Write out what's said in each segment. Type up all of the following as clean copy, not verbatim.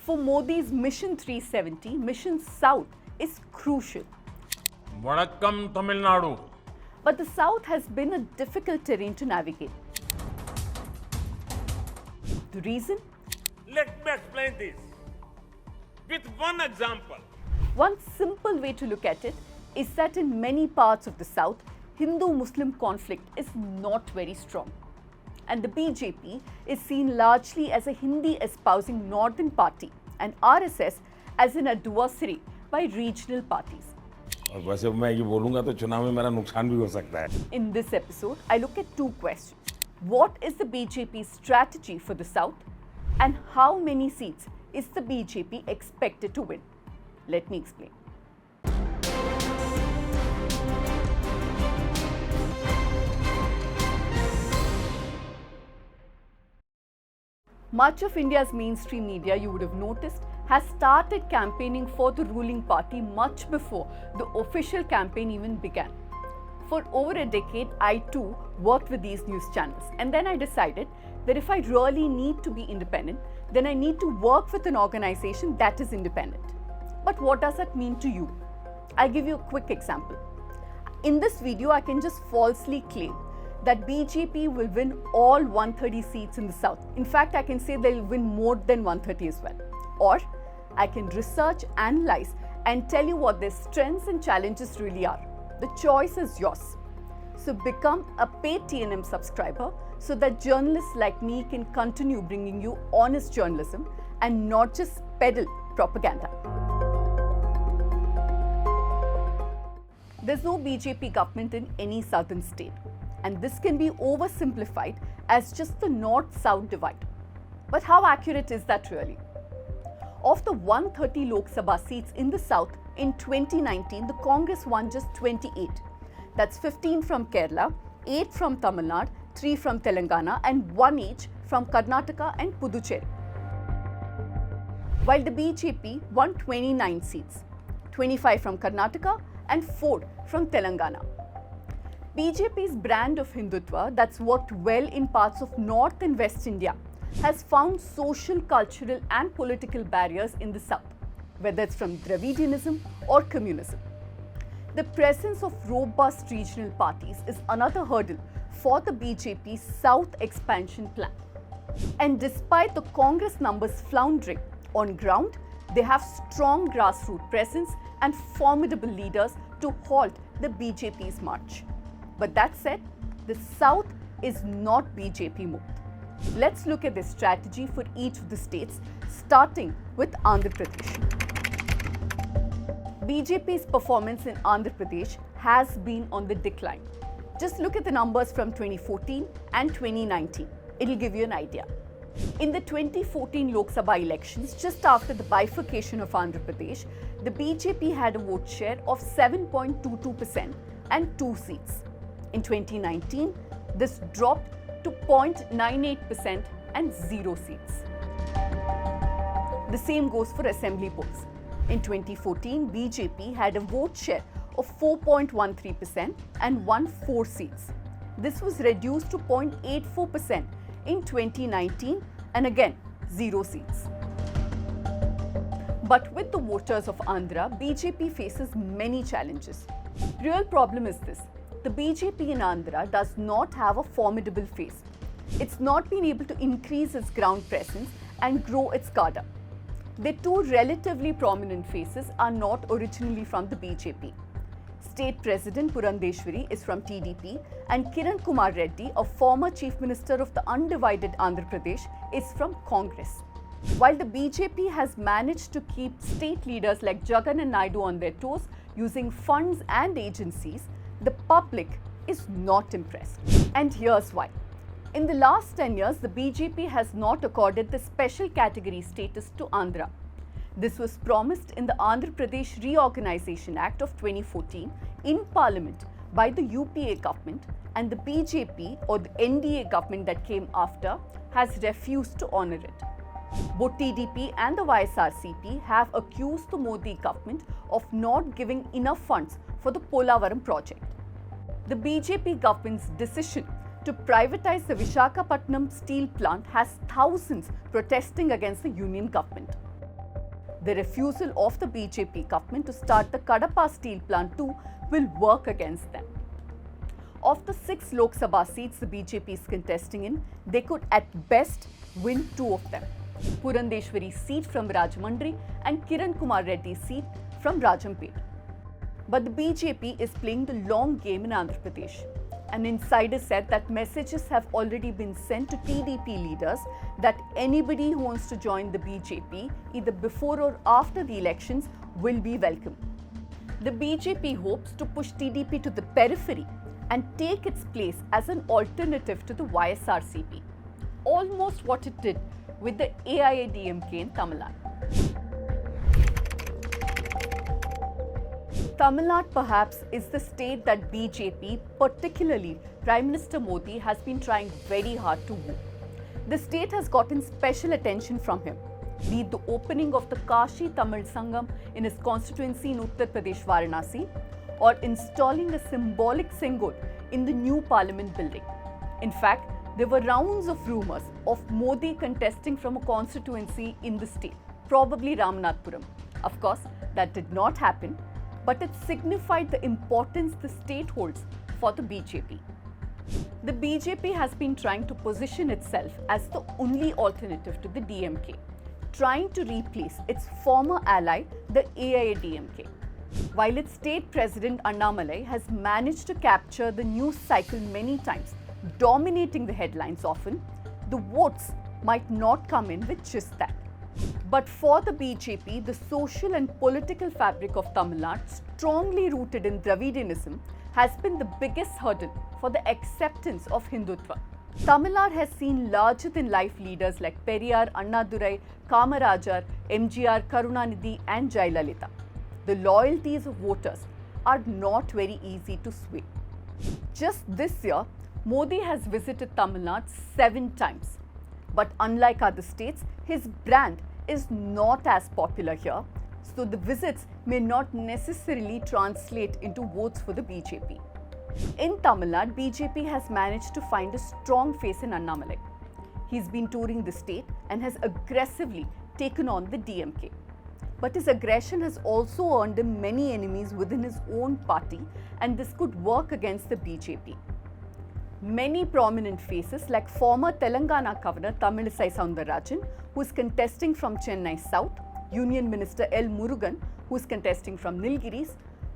For Modi's Mission 370, Mission South is crucial. Vanakkam, Tamil Nadu. But the South has been a difficult terrain to navigate. The reason? Let me explain this with one example. One simple way to look at it is that in many parts of the South, Hindu-Muslim conflict is not very strong. And the BJP is seen largely as a Hindi-espousing northern party and RSS as an adversary by regional parties. और वैसे मैं ये बोलूँगा तो चुनाव में मेरा नुकसान भी हो सकता है. In this episode, I look at two questions. What is the BJP's strategy for the South? And how many seats is the BJP expected to win? Let me explain. Much of India's mainstream media, you would have noticed, has started campaigning for the ruling party much before the official campaign even began. For over a decade, I too worked with these news channels, and then I decided that if I really need to be independent, then I need to work with an organization that is independent. But what does that mean to you? I'll give you a quick example. In this video, I can just falsely claim that BJP will win all 130 seats in the South. In fact, I can say they'll win more than 130 as well. Or I can research, analyze, and tell you what their strengths and challenges really are. The choice is yours. So become a paid TNM subscriber so that journalists like me can continue bringing you honest journalism and not just peddle propaganda. There's no BJP government in any southern state. And this can be oversimplified as just the north-south divide. But how accurate is that really? Of the 130 Lok Sabha seats in the south, in 2019, the Congress won just 28. That's 15 from Kerala, 8 from Tamil Nadu, 3 from Telangana, and 1 each from Karnataka and Puducherry. While the BJP won 29 seats, 25 from Karnataka and 4 from Telangana. BJP's brand of Hindutva that's worked well in parts of North and West India has found social, cultural and political barriers in the South, whether it's from Dravidianism or communism. The presence of robust regional parties is another hurdle for the BJP's South expansion plan. And despite the Congress numbers floundering, on ground, they have strong grassroots presence and formidable leaders to halt the BJP's march. But that said, the South is not BJP mode. Let's look at the strategy for each of the states, starting with Andhra Pradesh. BJP's performance in Andhra Pradesh has been on the decline. Just look at the numbers from 2014 and 2019. It'll give you an idea. In the 2014 Lok Sabha elections, just after the bifurcation of Andhra Pradesh, the BJP had a vote share of 7.22% and 2 seats. In 2019, this dropped to 0.98% and 0 seats. The same goes for assembly polls. In 2014, BJP had a vote share of 4.13% and won 4 seats. This was reduced to 0.84% in 2019 and again 0 seats. But with the voters of Andhra, BJP faces many challenges. Real problem is this. The BJP in Andhra does not have a formidable face. It's not been able to increase its ground presence and grow its cadre. The two relatively prominent faces are not originally from the BJP. State President Purandeshwari is from TDP and Kiran Kumar Reddy, a former Chief Minister of the undivided Andhra Pradesh, is from Congress. While the BJP has managed to keep state leaders like Jagan and Nadu on their toes using funds and agencies, the public is not impressed. And here's why. In the last 10 years, the BJP has not accorded the special category status to Andhra. This was promised in the Andhra Pradesh Reorganization Act of 2014 in Parliament by the UPA government, and the BJP or the NDA government that came after has refused to honour it. Both TDP and the YSRCP have accused the Modi government of not giving enough funds for the Polavaram project. The BJP government's decision to privatize the Visakhapatnam steel plant has thousands protesting against the union government. The refusal of the BJP government to start the Kadapa steel plant too will work against them. Of the 6 Lok Sabha seats the BJP is contesting in, they could at best win 2 of them. Purandeshwari's seat from Rajahmundry and Kiran Kumar Reddy's seat from Rajampet. But the BJP is playing the long game in Andhra Pradesh. An insider said that messages have already been sent to TDP leaders that anybody who wants to join the BJP, either before or after the elections, will be welcome. The BJP hopes to push TDP to the periphery and take its place as an alternative to the YSRCP, almost what it did with the AIADMK in Tamil Nadu. Tamil Nadu perhaps is the state that BJP, particularly Prime Minister Modi, has been trying very hard to woo. The state has gotten special attention from him, be it the opening of the Kashi Tamil Sangam in his constituency in Uttar Pradesh, Varanasi, or installing a symbolic Singol in the new parliament building. In fact, there were rounds of rumors of Modi contesting from a constituency in the state, probably Ramanathapuram. Of course, that did not happen, but it signified the importance the state holds for the BJP. The BJP has been trying to position itself as the only alternative to the DMK, trying to replace its former ally, the AIADMK. While its state president Annamalai has managed to capture the news cycle many times, dominating the headlines often, the votes might not come in with just that. But for the BJP, the social and political fabric of Tamil Nadu, strongly rooted in Dravidianism, has been the biggest hurdle for the acceptance of Hindutva. Tamil Nadu has seen larger-than-life leaders like Periyar, Annadurai, Kamarajar, MGR, Karunanidhi and Jayalalitha. The loyalties of voters are not very easy to sway. Just this year, Modi has visited Tamil Nadu 7 times. But unlike other states, his brand is not as popular here, so the visits may not necessarily translate into votes for the BJP. In Tamil Nadu, BJP has managed to find a strong face in Annamalai. He's been touring the state and has aggressively taken on the DMK. But his aggression has also earned him many enemies within his own party, and this could work against the BJP. Many prominent faces like former Telangana Governor Tamilisai Soundararajan, who is contesting from Chennai South, Union Minister L. Murugan, who is contesting from Nilgiris,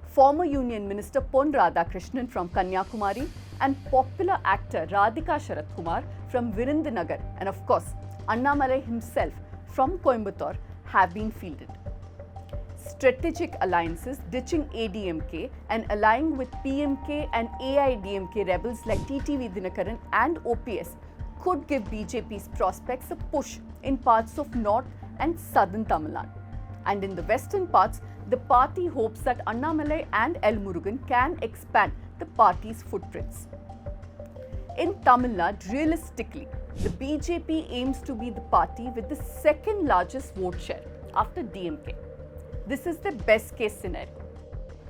former Union Minister Pon Radhakrishnan from Kanyakumari, and popular actor Radhika Sharat Kumar from Virindanagar, and of course, Annamalai himself from Coimbatore have been fielded. Strategic alliances ditching ADMK and allying with PMK and AIDMK rebels like TTV Dinakaran and OPS could give BJP's prospects a push in parts of north and southern Tamil Nadu. And in the western parts, the party hopes that Annamalai and L. Murugan can expand the party's footprints. In Tamil Nadu, realistically, the BJP aims to be the party with the second largest vote share after DMK. This is the best case scenario.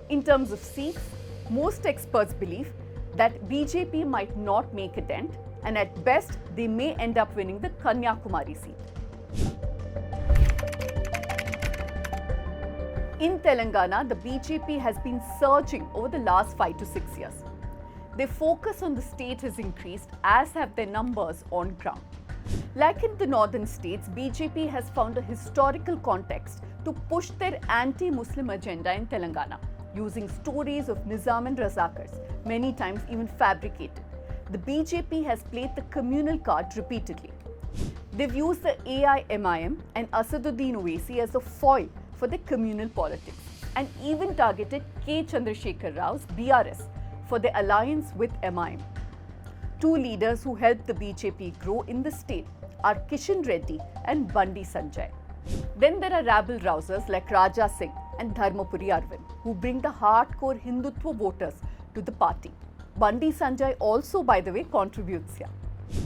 In terms of seats, most experts believe that BJP might not make a dent, and at best, they may end up winning the Kanyakumari seat. In Telangana, the BJP has been surging over the last 5 to 6 years. Their focus on the state has increased, as have their numbers on ground. Like in the northern states, BJP has found a historical context to push their anti-Muslim agenda in Telangana, using stories of Nizam and Razakars, many times even fabricated. The BJP has played the communal card repeatedly. They've used the AIMIM and Asaduddin Owaisi as a foil for their communal politics, and even targeted K. Chandrasekhar Rao's BRS for their alliance with MIM. 2 leaders who helped the BJP grow in the state are Kishan Reddy and Bandi Sanjay. Then there are rabble-rousers like Raja Singh and Dharmapuri Arvind, who bring the hardcore Hindutva voters to the party. Bandi Sanjay also, by the way, contributes here.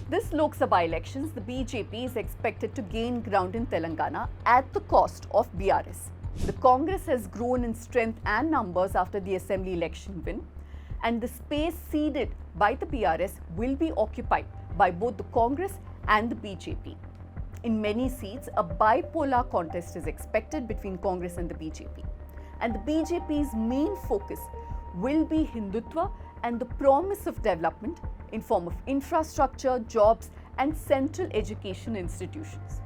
This Lok Sabha elections, the BJP is expected to gain ground in Telangana at the cost of BRS. The Congress has grown in strength and numbers after the assembly election win, and the space ceded by the BRS will be occupied by both the Congress and the BJP. In many seats, a bipolar contest is expected between Congress and the BJP. And the BJP's main focus will be Hindutva and the promise of development in form of infrastructure, jobs and central education institutions.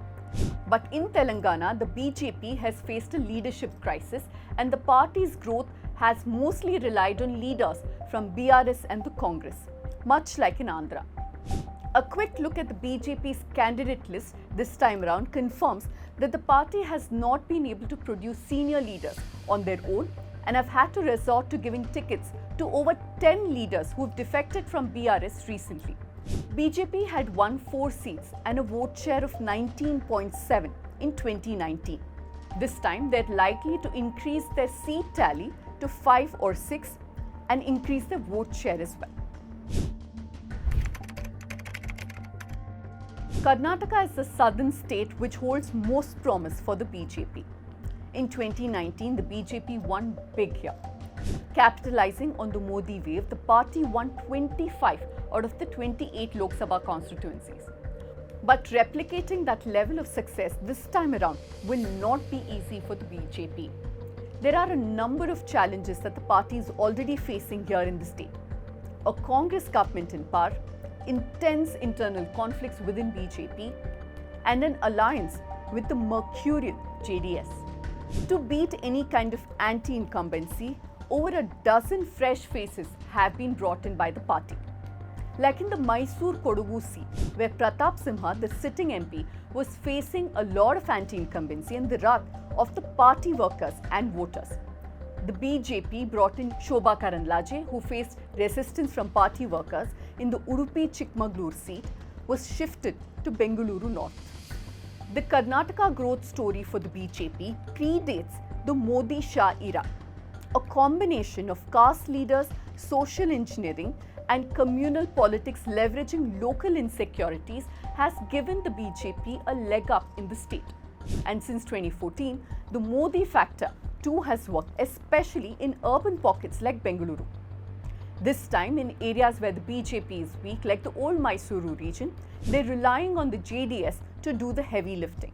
But in Telangana, the BJP has faced a leadership crisis and the party's growth has mostly relied on leaders from BRS and the Congress, much like in Andhra. A quick look at the BJP's candidate list this time around confirms that the party has not been able to produce senior leaders on their own and have had to resort to giving tickets to over 10 leaders who have defected from BRS recently. BJP had won 4 seats and a vote share of 19.7 in 2019. This time, they're likely to increase their seat tally to 5 or 6 and increase their vote share as well. Karnataka is the southern state which holds most promise for the BJP. In 2019, the BJP won big here. Capitalizing on the Modi wave, the party won 25 out of the 28 Lok Sabha constituencies. But replicating that level of success this time around will not be easy for the BJP. There are a number of challenges that the party is already facing here in the state. A Congress government in power, intense internal conflicts within BJP, and an alliance with the mercurial JDS. To beat any kind of anti-incumbency, over a dozen fresh faces have been brought in by the party. Like in the Mysore Kodagu seat, where Pratap Simha, the sitting MP, was facing a lot of anti-incumbency and the wrath of the party workers and voters. The BJP brought in Shobha Karanlaje, who faced resistance from party workers in the Udupi Chikmagalur seat, was shifted to Bengaluru North. The Karnataka growth story for the BJP predates the Modi-Shah era. A combination of caste leaders, social engineering, and communal politics leveraging local insecurities has given the BJP a leg up in the state. And since 2014, the Modi factor too has worked, especially in urban pockets like Bengaluru. This time, in areas where the BJP is weak, like the old Mysore region, they're relying on the JDS to do the heavy lifting.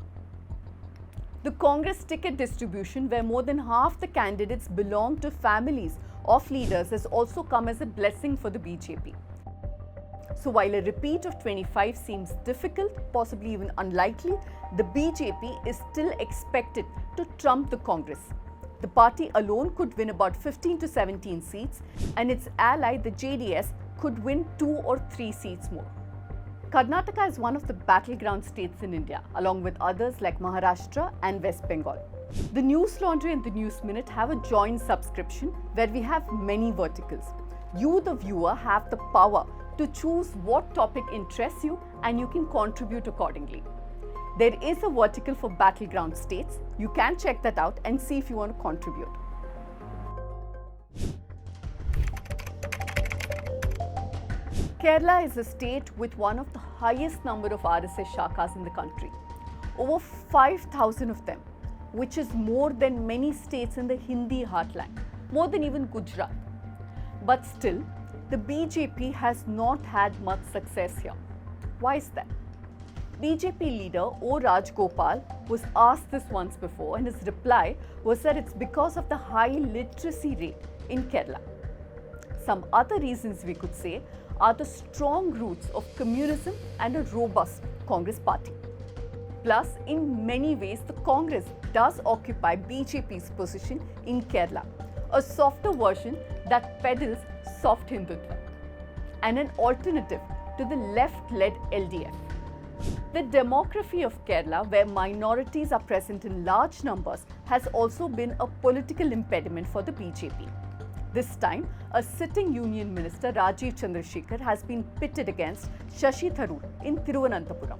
The Congress ticket distribution, where more than half the candidates belong to families of leaders, has also come as a blessing for the BJP. So while a repeat of 25 seems difficult, possibly even unlikely, the BJP is still expected to trump the Congress. The party alone could win about 15 to 17 seats, and its ally, the JDS, could win 2 or 3 seats more. Karnataka is one of the battleground states in India, along with others like Maharashtra and West Bengal. The News Laundry and the News Minute have a joint subscription where we have many verticals. You, the viewer, have the power to choose what topic interests you and you can contribute accordingly. There is a vertical for battleground states. You can check that out and see if you want to contribute. Kerala is a state with one of the highest number of RSS shakas in the country. Over 5,000 of them, which is more than many states in the Hindi heartland, more than even Gujarat. But still, the BJP has not had much success here. Why is that? BJP leader O. Rajgopal was asked this once before, and his reply was that it's because of the high literacy rate in Kerala. Some other reasons we could say are the strong roots of communism and a robust Congress party. Plus, in many ways, the Congress does occupy BJP's position in Kerala, a softer version that peddles soft Hindutva, and an alternative to the left-led LDF. The demography of Kerala, where minorities are present in large numbers, has also been a political impediment for the BJP. This time, a sitting union minister, Rajiv Chandrasekhar, has been pitted against Shashi Tharoor in Thiruvananthapuram.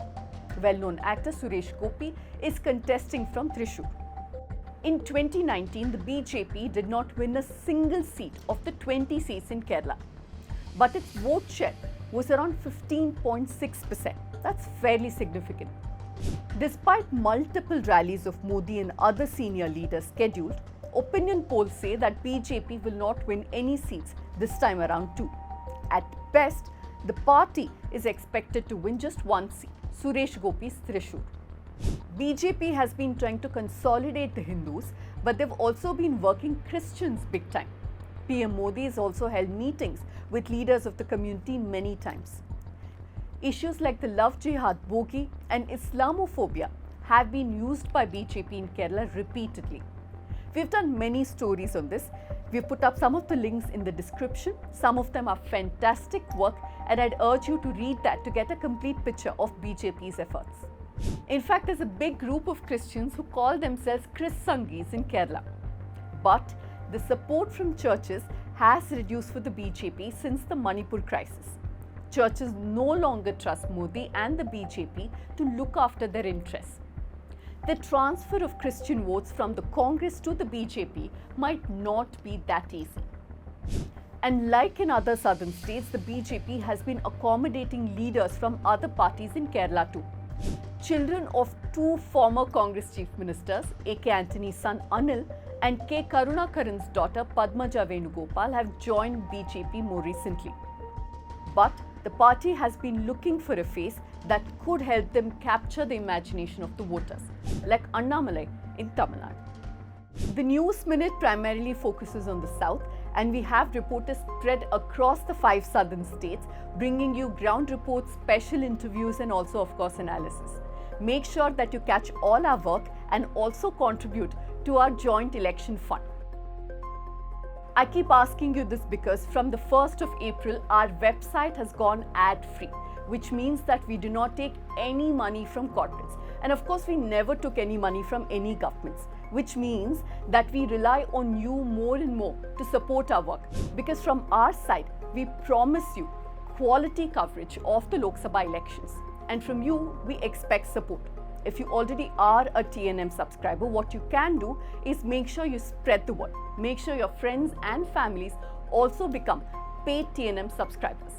Well-known actor Suresh Gopi is contesting from Thrissur. In 2019, the BJP did not win a single seat of the 20 seats in Kerala, but its vote share was around 15.6%. That's fairly significant. Despite multiple rallies of Modi and other senior leaders scheduled, opinion polls say that BJP will not win any seats this time around too. At best, the party is expected to win just one seat, Suresh Gopi's Thrissur. BJP has been trying to consolidate the Hindus, but they've also been working Christians big time. PM Modi has also held meetings with leaders of the community many times. Issues like the love jihad, bogi and Islamophobia have been used by BJP in Kerala repeatedly. We've done many stories on this. We've put up some of the links in the description. Some of them are fantastic work, and I'd urge you to read that to get a complete picture of BJP's efforts. In fact, there's a big group of Christians who call themselves Chris Sangis in Kerala. But the support from churches has reduced for the BJP since the Manipur crisis. Churches no longer trust Modi and the BJP to look after their interests. The transfer of Christian votes from the Congress to the BJP might not be that easy. And like in other southern states, the BJP has been accommodating leaders from other parties in Kerala too. Children of two former Congress chief ministers, A.K. Antony's son Anil and K. Karunakaran's daughter Padmaja Venugopal, have joined BJP more recently. But the party has been looking for a face that could help them capture the imagination of the voters, like Annamalai in Tamil Nadu. The News Minute primarily focuses on the south, and we have reporters spread across the 5 southern states, bringing you ground reports, special interviews, and also, of course, analysis. Make sure that you catch all our work and also contribute to our joint election fund. I keep asking you this because from the 1st of April, our website has gone ad-free, which means that we do not take any money from corporates. And of course, we never took any money from any governments, which means that we rely on you more and more to support our work. Because from our side, we promise you quality coverage of the Lok Sabha elections. And from you, we expect support. If you already are a TNM subscriber, what you can do is make sure you spread the word. Make sure your friends and families also become paid TNM subscribers.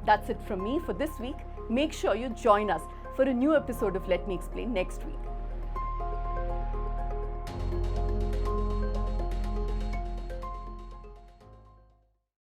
That's it from me for this week. Make sure you join us for a new episode of Let Me Explain next week.